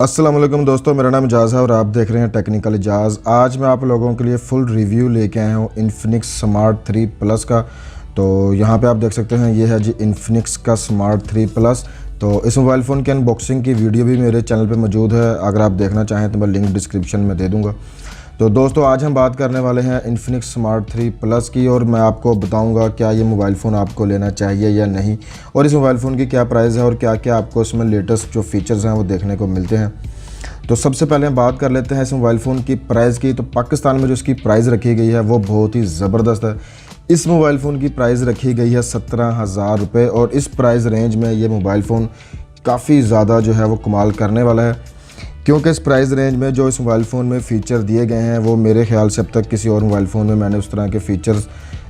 अस्सलाम वालेकुम दोस्तों, मेरा नाम इजाज़ है और आप देख रहे हैं टेक्निकल इजाज़। आज मैं आप लोगों के लिए फुल रिव्यू लेके आया हूँ इन्फिनिक्स स्मार्ट 3 प्लस का। तो यहाँ पे आप देख सकते हैं, ये है जी इन्फिनिक्स का स्मार्ट 3 प्लस। तो इस मोबाइल फ़ोन की अनबॉक्सिंग की वीडियो भी मेरे चैनल पे मौजूद है, अगर आप देखना चाहें तो मैं लिंक डिस्क्रिप्शन में दे दूँगा। तो दोस्तों आज हम बात करने वाले हैं इन्फिनिक्स स्मार्ट 3 प्लस की, और मैं आपको बताऊंगा क्या ये मोबाइल फ़ोन आपको लेना चाहिए या नहीं, और इस मोबाइल फ़ोन की क्या प्राइस है और क्या क्या आपको इसमें लेटेस्ट जो फीचर्स हैं वो देखने को मिलते हैं। तो सबसे पहले हम बात कर लेते हैं इस मोबाइल फ़ोन की प्राइस की। तो पाकिस्तान में जो इसकी प्राइस रखी गई है वो बहुत ही ज़बरदस्त है। इस मोबाइल फ़ोन की प्राइस रखी गई है 17,000 रुपये, और इस प्राइस रेंज में ये मोबाइल फ़ोन काफ़ी ज़्यादा जो है वो कमाल करने वाला है, क्योंकि इस प्राइस रेंज में जो इस मोबाइल फ़ोन में फ़ीचर दिए गए हैं वो मेरे ख्याल से अब तक किसी और मोबाइल फ़ोन में मैंने उस तरह के फ़ीचर्स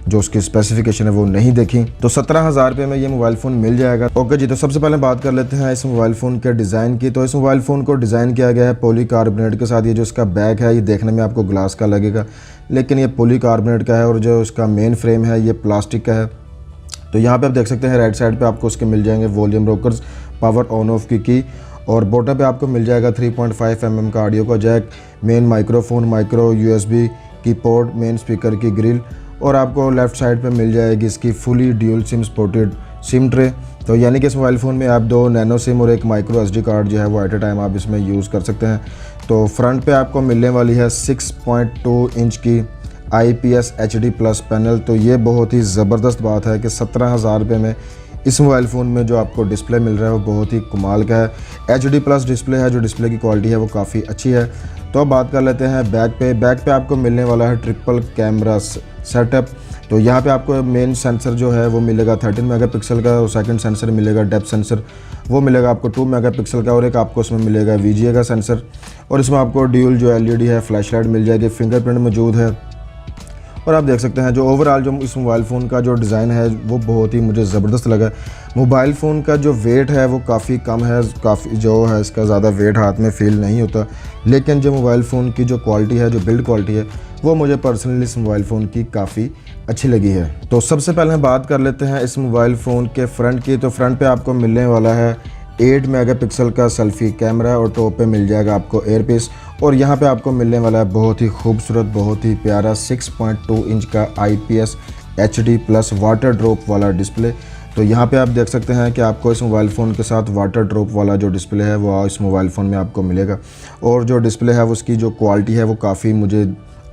जो उसकी स्पेसिफिकेशन है वो नहीं देखी। तो 17,000 रुपये में ये मोबाइल फ़ोन मिल जाएगा। ओके जी, तो सबसे पहले बात कर लेते हैं इस मोबाइल फ़ोन के डिज़ाइन की। तो इस मोबाइल फ़ोन को डिज़ाइन किया गया है पॉलीकार्बोनेट के साथ। ये जो इसका बैक है ये देखने में आपको ग्लास का लगेगा, लेकिन ये पॉलीकार्बोनेट का है, और जो इसका मेन फ्रेम है ये प्लास्टिक का है। तो यहाँ पर आप देख सकते हैं राइट साइड पर आपको उसके मिल जाएंगे volume rockers, power on off की और बॉटम पे आपको मिल जाएगा 3.5 mm का ऑडियो का jack, main microphone, micro USB की पोर्ट, मेन स्पीकर की ग्रिल, और आपको लेफ़्ट साइड पे मिल जाएगी इसकी fully dual SIM supported SIM tray. तो यानी कि इस मोबाइल फ़ोन में आप 2 नैनो सिम और एक माइक्रो SD कार्ड जो है वो एट ए टाइम आप इसमें यूज़ कर सकते हैं। तो फ्रंट पे आपको मिलने वाली है 6.2 इंच की IPS HD प्लस पैनल। तो ये बहुत ही ज़बरदस्त बात है कि 17,000 रुपये में इस मोबाइल फ़ोन में जो आपको डिस्प्ले मिल रहा है वो बहुत ही कमाल का है। HD प्लस डिस्प्ले है, जो डिस्प्ले की क्वालिटी है वो काफ़ी अच्छी है। तो अब बात कर लेते हैं बैक पे आपको मिलने वाला है ट्रिपल कैमरा सेटअप। तो यहाँ पे आपको मेन सेंसर जो है वो मिलेगा 13 मेगापिक्सल का, और सेकंड सेंसर मिलेगा डेप्थ सेंसर, वो मिलेगा आपको 2 मेगापिक्सल का, और एक आपको इसमें मिलेगा VGA का सेंसर, और इसमें आपको ड्यूल जो LED है फ्लैश लाइट मिल जाएगी, फिंगरप्रिंट मौजूद है। और आप देख सकते हैं जो ओवरऑल जो इस मोबाइल फ़ोन का जो डिज़ाइन है वो बहुत ही मुझे ज़बरदस्त लगा। मोबाइल फ़ोन का जो वेट है वो काफ़ी कम है, काफ़ी जो है इसका ज़्यादा वेट हाथ में फ़ील नहीं होता, लेकिन जो मोबाइल फ़ोन की जो क्वालिटी है, जो बिल्ड क्वालिटी है, वो मुझे पर्सनली इस मोबाइल फ़ोन की काफ़ी अच्छी लगी है। तो सबसे पहले हम बात कर लेते हैं इस मोबाइल फ़ोन के फ्रंट की। तो फ्रंट पर आपको मिलने वाला है 8 मेगापिक्सल का सेल्फी कैमरा, और टॉप पे मिल जाएगा आपको एयरपीस, और यहाँ पे आपको मिलने वाला है बहुत ही खूबसूरत, बहुत ही प्यारा 6.2 इंच का IPS HD plus water drop वाला डिस्प्ले। तो यहाँ पे आप देख सकते हैं कि आपको इस मोबाइल फ़ोन के साथ वाटर ड्रॉप वाला जो डिस्प्ले है वो इस मोबाइल फ़ोन में आपको मिलेगा, और जो डिस्प्ले है उसकी जो क्वालिटी है वो काफ़ी मुझे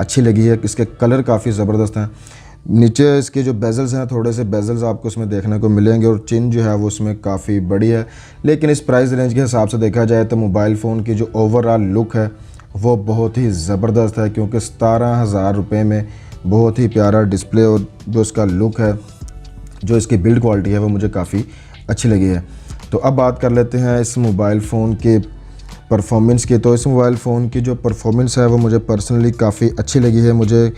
अच्छी लगी है। इसके कलर काफ़ी ज़बरदस्त हैं। नीचे इसके जो बेजल्स हैं, थोड़े से बेजल्स आपको इसमें देखने को मिलेंगे, और चिन जो है वो उसमें काफ़ी बड़ी है, लेकिन इस प्राइस रेंज के हिसाब से देखा जाए तो मोबाइल फ़ोन की जो ओवरऑल लुक है वो बहुत ही ज़बरदस्त है, क्योंकि 17,000 रुपये में बहुत ही प्यारा डिस्प्ले, और जो इसका लुक है, जो इसकी बिल्ड क्वालिटी है वो मुझे काफ़ी अच्छी लगी है। तो अब बात कर लेते हैं इस मोबाइल फ़ोन के परफॉर्मेंस की। तो इस मोबाइल फ़ोन की जो परफॉर्मेंस है वो मुझे पर्सनली काफ़ी अच्छी लगी है। मुझे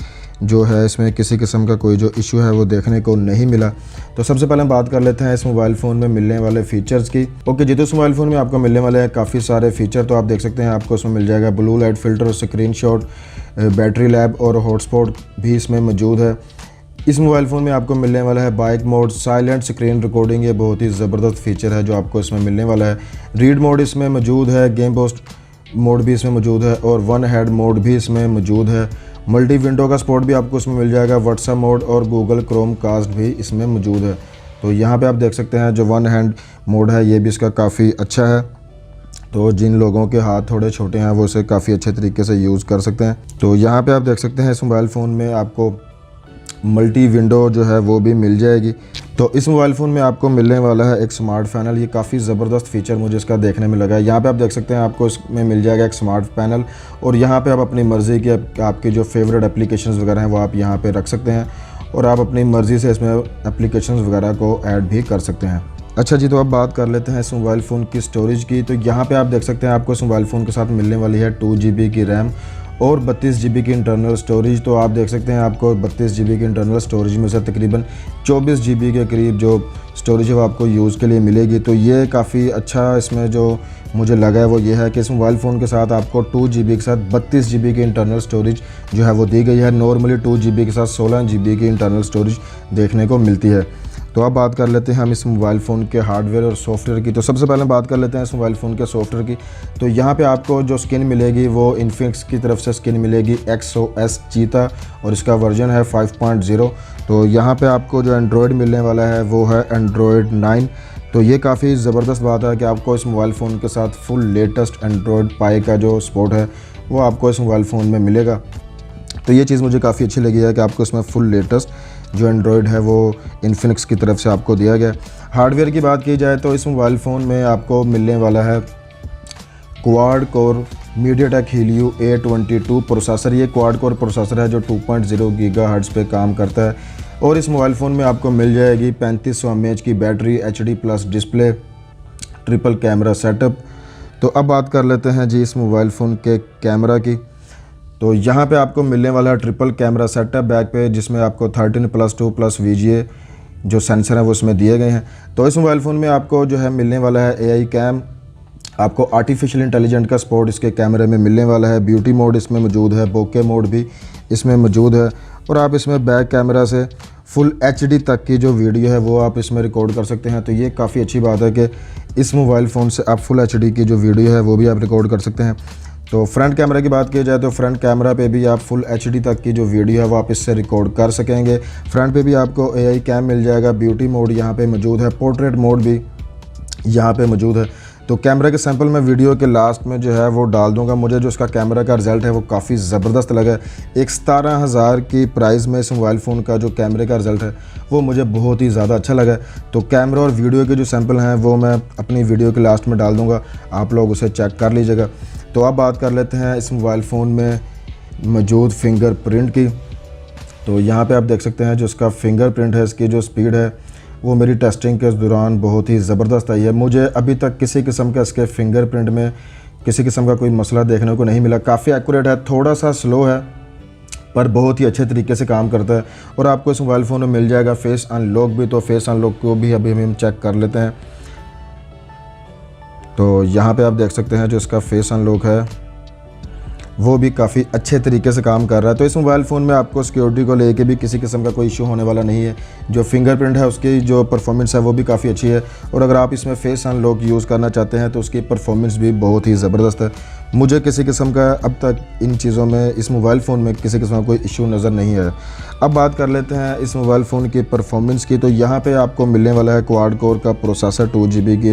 जो है इसमें किसी किस्म का कोई जो इशू है वो देखने को नहीं मिला। तो सबसे पहले हम बात कर लेते हैं इस मोबाइल फ़ोन में मिलने वाले फ़ीचर्स की। ओके जी, तो इस मोबाइल फ़ोन में आपको मिलने वाले हैं काफ़ी सारे फ़ीचर। तो आप देख सकते हैं आपको इसमें मिल जाएगा blue light filter, screenshot, battery lab और हॉटस्पॉट भी इसमें मौजूद है। इस मोबाइल फ़ोन में आपको मिलने वाला है bike mode, silent screen recording, ये बहुत ही ज़बरदस्त फीचर है जो आपको इसमें मिलने वाला है। रीड मोड इसमें मौजूद है, गेम पोस्ट मोड भी इसमें मौजूद है, और वन हेड मोड भी इसमें मौजूद है। मल्टी विंडो का सपोर्ट भी आपको इसमें मिल जाएगा, व्हाट्सएप मोड और गूगल क्रोम कास्ट भी इसमें मौजूद है। तो यहाँ पे आप देख सकते हैं जो वन हैंड मोड है ये भी इसका काफ़ी अच्छा है। तो जिन लोगों के हाथ थोड़े छोटे हैं वो इसे काफ़ी अच्छे तरीके से यूज़ कर सकते हैं। तो यहाँ पे आप देख सकते हैं इस मोबाइल फ़ोन में आपको मल्टी विंडो जो है वो भी मिल जाएगी। तो इस मोबाइल फ़ोन में आपको मिलने वाला है एक स्मार्ट पैनल। ये काफ़ी ज़बरदस्त फीचर मुझे इसका देखने में लगा है। यहाँ पे आप देख सकते हैं आपको इसमें मिल जाएगा एक स्मार्ट पैनल, और यहाँ पे आप अपनी मर्ज़ी की आपकी जो फेवरेट एप्लीकेशंस वगैरह हैं वो आप यहाँ पे रख सकते हैं, और आप अपनी मर्ज़ी से इसमें एप्लीकेशंस वगैरह को ऐड भी कर सकते हैं। अच्छा जी, तो अब बात कर लेते हैं इस मोबाइल फ़ोन की स्टोरेज की। तो यहाँ पे आप देख सकते हैं आपको इस मोबाइल फ़ोन के साथ मिलने वाली है 2 GB की रैम और 32 GB की इंटरनल स्टोरेज। तो आप देख सकते हैं आपको 32 GB की इंटरनल स्टोरेज में से तकरीबन 24 GB के करीब जो स्टोरेज है वो आपको यूज़ के लिए मिलेगी। तो ये काफ़ी अच्छा इसमें जो मुझे लगा है वो ये है कि इस मोबाइल फ़ोन के साथ आपको 2 GB के साथ 32 GB की इंटरनल स्टोरेज जो है वो दी गई है। नॉर्मली 2 GB के साथ 16 GB की इंटरनल स्टोरेज देखने को मिलती है। तो अब बात कर लेते हैं हम इस मोबाइल फ़ोन के हार्डवेयर और सॉफ्टवेयर की। तो सबसे पहले बात कर लेते हैं इस मोबाइल फ़ोन के सॉफ्टवेयर की। तो यहाँ पे आपको जो स्किन मिलेगी वो इन्फिनिक्स की तरफ से स्किन मिलेगी XOS चीता और इसका वर्जन है 5.0। तो यहाँ पे आपको जो एंड्रॉयड मिलने वाला है वो है एंड्रॉयड 9। तो ये काफ़ी ज़बरदस्त बात है कि आपको इस मोबाइल फ़ोन के साथ फुल लेटेस्ट एंड्रॉयड पाई का जो सपोर्ट है वो आपको इस मोबाइल फ़ोन में मिलेगा। तो ये चीज़ मुझे काफ़ी अच्छी लगी है कि आपको इसमें फुल लेटेस्ट जो एंड्रॉयड है वो इन्फिनिक्स की तरफ से आपको दिया गया। हार्डवेयर की बात की जाए तो इस मोबाइल फ़ोन में आपको मिलने वाला है quad core MediaTek Helio A22 processor. ये क्वाड कोर प्रोसेसर है जो 2.0 गीगाहर्ट्ज़ पे काम करता है और इस मोबाइल फ़ोन में आपको मिल जाएगी 3500 mAh की battery, HD+ display, triple camera setup. तो अब बात कर लेते हैं जी इस मोबाइल फ़ोन के कैमरा की। तो यहाँ पे आपको मिलने वाला है ट्रिपल कैमरा सेटअप बैक पे, जिसमें आपको 13+2+ VGA जो सेंसर है वो इसमें दिए गए हैं। तो इस मोबाइल फ़ोन में आपको जो है मिलने वाला है AI कैम, आपको आर्टिफिशियल इंटेलिजेंट का सपोर्ट इसके कैमरे में मिलने वाला है। ब्यूटी मोड इसमें मौजूद है, बोके मोड भी इसमें मौजूद है और आप इसमें बैक कैमरा से फुल HD तक की जो वीडियो है वो आप इसमें रिकॉर्ड कर सकते हैं। तो ये काफ़ी अच्छी बात है कि इस मोबाइल फ़ोन से आप फुल HD की जो वीडियो है वो भी आप रिकॉर्ड कर सकते हैं। तो फ्रंट कैमरा की बात की जाए तो फ्रंट कैमरा पे भी आप फुल HD तक की जो वीडियो है वो आप इससे रिकॉर्ड कर सकेंगे। फ्रंट पे भी आपको AI कैम मिल जाएगा, ब्यूटी मोड यहाँ पे मौजूद है, पोर्ट्रेट मोड भी यहाँ पे मौजूद है। तो कैमरा के सैंपल मैं वीडियो के लास्ट में जो है वो डाल दूंगा। मुझे जो इसका कैमरा का रिज़ल्ट है वो काफ़ी ज़बरदस्त लगा। एक 17,000 की प्राइस में इस मोबाइल फ़ोन का जो कैमरे का रिज़ल्ट है वो मुझे बहुत ही ज़्यादा अच्छा लगा। तो कैमरा और वीडियो के जो सैंपल हैं वो मैं अपनी वीडियो के लास्ट में डाल दूँगा, आप लोग उसे चेक कर लीजिएगा। तो अब बात कर लेते हैं इस मोबाइल फ़ोन में मौजूद फिंगरप्रिंट की। तो यहाँ पे आप देख सकते हैं जो इसका फिंगरप्रिंट है, इसकी जो स्पीड है वो मेरी टेस्टिंग के दौरान बहुत ही ज़बरदस्त आई है। मुझे अभी तक किसी किस्म का इसके फिंगरप्रिंट में किसी किस्म का कोई मसला देखने को नहीं मिला। काफ़ी एक्यूरेट है, थोड़ा सा स्लो है पर बहुत ही अच्छे तरीके से काम करता है। और आपको इस मोबाइल फ़ोन में मिल जाएगा फेस अनलॉक भी। तो फेस अनलॉक को भी अभी हम चेक कर लेते हैं। तो यहाँ पे आप देख सकते हैं जो इसका फेस अनलॉक है वो भी काफ़ी अच्छे तरीके से काम कर रहा है। तो इस मोबाइल फ़ोन में आपको सिक्योरिटी को लेके भी किसी किस्म का कोई इशू होने वाला नहीं है। जो फिंगरप्रिंट है उसकी जो परफॉर्मेंस है वो भी काफ़ी अच्छी है और अगर आप इसमें फेस अनलॉक यूज़ करना चाहते हैं तो उसकी परफॉर्मेंस भी बहुत ही ज़बरदस्त है। मुझे किसी किस्म का अब तक इन चीज़ों में इस मोबाइल फ़ोन में किसी किस्म का कोई इशू नज़र नहीं है। अब बात कर लेते हैं इस मोबाइल फ़ोन की परफॉर्मेंस की। तो यहाँ पे आपको मिलने वाला है क्वाड कोर का प्रोसेसर, 2GB की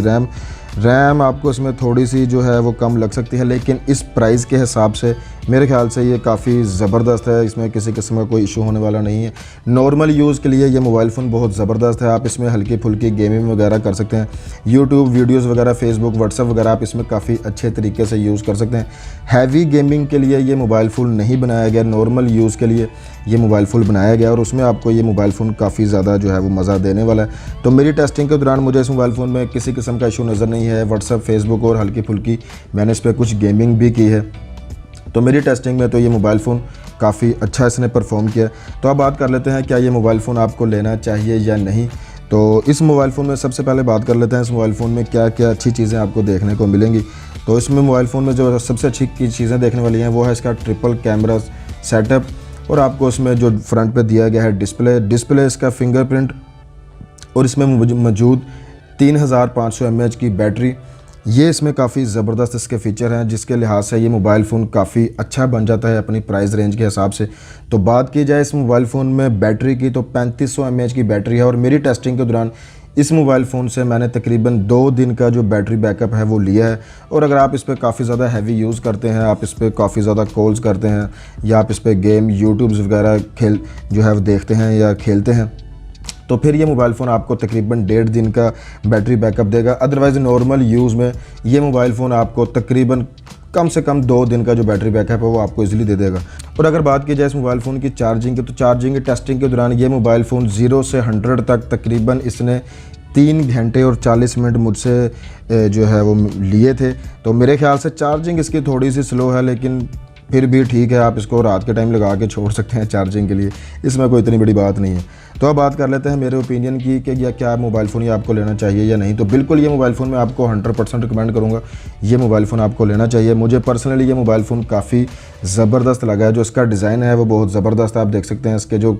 रैम आपको इसमें थोड़ी सी जो है वो कम लग सकती है, लेकिन इस प्राइस के हिसाब से मेरे ख्याल से ये काफ़ी ज़बरदस्त है। इसमें किसी किस्म का कोई इशू होने वाला नहीं है। नॉर्मल यूज़ के लिए ये मोबाइल फ़ोन बहुत ज़बरदस्त है। आप इसमें हल्की फुल्की गेमिंग वगैरह कर सकते हैं, यूट्यूब वीडियोज़ वगैरह, फेसबुक, व्हाट्सएप वगैरह आप इसमें काफ़ी अच्छे तरीके से यूज़ कर सकते हैं। हैवी गेमिंग के लिए ये मोबाइल फ़ोन नहीं बनाया गया, नॉर्मल यूज़ के लिए ये मोबाइल फ़ोन बनाया गया और उसमें आपको ये मोबाइल फ़ोन काफ़ी ज़्यादा जो है वो मज़ा देने वाला है। तो मेरी टेस्टिंग के दौरान मुझे इस मोबाइल फ़ोन में किसी किस्म का इशू नज़र नहीं है। व्हाट्सएप, फेसबुक और हल्की फुल्की मैंने इस पर कुछ गेमिंग भी की है। तो मेरी टेस्टिंग में तो ये मोबाइल फ़ोन काफ़ी अच्छा इसने परफॉर्म किया। तो अब बात कर लेते हैं क्या ये मोबाइल फ़ोन आपको लेना चाहिए या नहीं। तो इस मोबाइल फ़ोन में सबसे पहले बात कर लेते हैं इस मोबाइल फ़ोन में क्या क्या अच्छी चीज़ें आपको देखने को मिलेंगी। तो इसमें मोबाइल फ़ोन में जो सबसे अच्छी चीज़ें देखने वाली हैं वो है इसका ट्रिपल कैमरा सेटअप और आपको इसमें जो फ्रंट पे दिया गया है डिस्प्ले इसका फिंगरप्रिंट और इसमें मौजूद 3500 mAh की बैटरी। ये इसमें काफ़ी ज़बरदस्त इसके फ़ीचर हैं जिसके लिहाज से ये मोबाइल फ़ोन काफ़ी अच्छा बन जाता है अपनी प्राइस रेंज के हिसाब से। तो बात की जाए इस मोबाइल फ़ोन में बैटरी की तो 3500 mAh की बैटरी है और मेरी टेस्टिंग के दौरान इस मोबाइल फ़ोन से मैंने तकरीबन 2 दिन का जो बैटरी बैकअप है वो लिया है। और अगर आप इस पर काफ़ी ज़्यादा हैवी यूज़ करते हैं, आप इस पर काफ़ी ज़्यादा कॉल्स करते हैं या आप इस पर गेम यूट्यूब्स वगैरह जो है वो देखते हैं या खेलते हैं तो फिर ये मोबाइल फ़ोन आपको तकरीबन 1.5 दिन का बैटरी बैकअप देगा। अदरवाइज़ नॉर्मल यूज़ में ये मोबाइल फ़ोन आपको तकरीबन कम से कम 2 दिन का जो बैटरी बैकअप है वो आपको इजीली दे देगा। और अगर बात की जाए इस मोबाइल फ़ोन की चार्जिंग की तो चार्जिंग की टेस्टिंग के दौरान ये मोबाइल फ़ोन 0 से 100 तक तकरीबन इसने 3 घंटे और 40 मिनट मुझसे जो है वो लिए थे। तो मेरे ख्याल से चार्जिंग इसकी थोड़ी सी स्लो है, लेकिन फिर भी ठीक है, आप इसको रात के टाइम लगा के छोड़ सकते हैं चार्जिंग के लिए, इसमें कोई इतनी बड़ी बात नहीं है। तो अब बात कर लेते हैं मेरे ओपिनियन की कि क्या मोबाइल फ़ोन ये आपको लेना चाहिए या नहीं। तो बिल्कुल ये मोबाइल फ़ोन मैं आपको 100% रिकमेंड करूँगा, ये मोबाइल फ़ोन आपको लेना चाहिए। मुझे पर्सनली ये मोबाइल फ़ोन काफ़ी ज़बरदस्त लगा है। जो इसका डिज़ाइन है वो बहुत ज़बरदस्त है, आप देख सकते हैं। इसके जो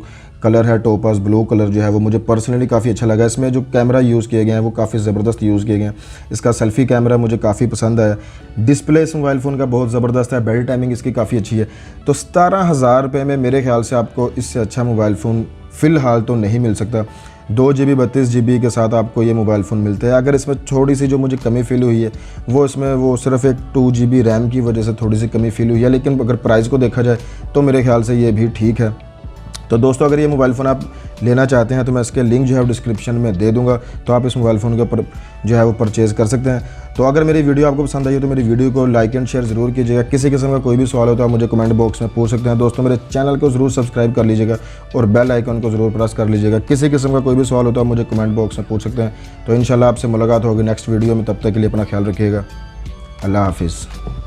कलर है टोपास ब्लू कलर जो है वो मुझे पर्सनली काफ़ी अच्छा लगा। इसमें जो कैमरा यूज़ किए गए हैं वो काफ़ी ज़बरदस्त यूज़ किए गए हैं। इसका सेल्फ़ी कैमरा मुझे काफ़ी पसंद आया। डिस्प्ले इस मोबाइल फ़ोन का बहुत ज़बरदस्त है, बैटरी टाइमिंग इसकी काफ़ी अच्छी है। तो 17,000 रुपये में मेरे ख्याल से आपको इससे अच्छा मोबाइल फ़ोन फ़िलहाल तो नहीं मिल सकता। 2 GB 32 GB के साथ आपको ये मोबाइल फ़ोन मिलता है। अगर इसमें थोड़ी सी जो मुझे कमी फ़ील हुई है वो इसमें वो सिर्फ एक 2 GB रैम की वजह से थोड़ी सी कमी फ़ील हुई है, लेकिन अगर प्राइस को देखा जाए तो मेरे ख्याल से ये भी ठीक है। तो दोस्तों अगर ये मोबाइल फ़ोन आप लेना चाहते हैं तो मैं इसके लिंक जो है डिस्क्रिप्शन में दे दूंगा, तो आप इस मोबाइल फ़ोन के ऊपर जो है वो परचेज़ कर सकते हैं। तो अगर मेरी वीडियो आपको पसंद आई हो तो मेरी वीडियो को लाइक एंड शेयर ज़रूर कीजिएगा। किसी किस्म का कोई भी सवाल हो तो आप मुझे कमेंट बॉक्स में पूछ सकते हैं। दोस्तों मेरे चैनल को ज़रूर सब्सक्राइब कर लीजिएगा और बेल आइकन को ज़रूर प्रेस कर लीजिएगा। किसी किस्म का कोई भी सवाल हो तो आप मुझे कमेंट बॉक्स में पूछ सकते हैं। तो इंशाल्लाह आपसे मुलाकात होगी नेक्स्ट वीडियो में, तब तक के लिए अपना ख्याल रखिएगा। अल्लाह हाफिज़।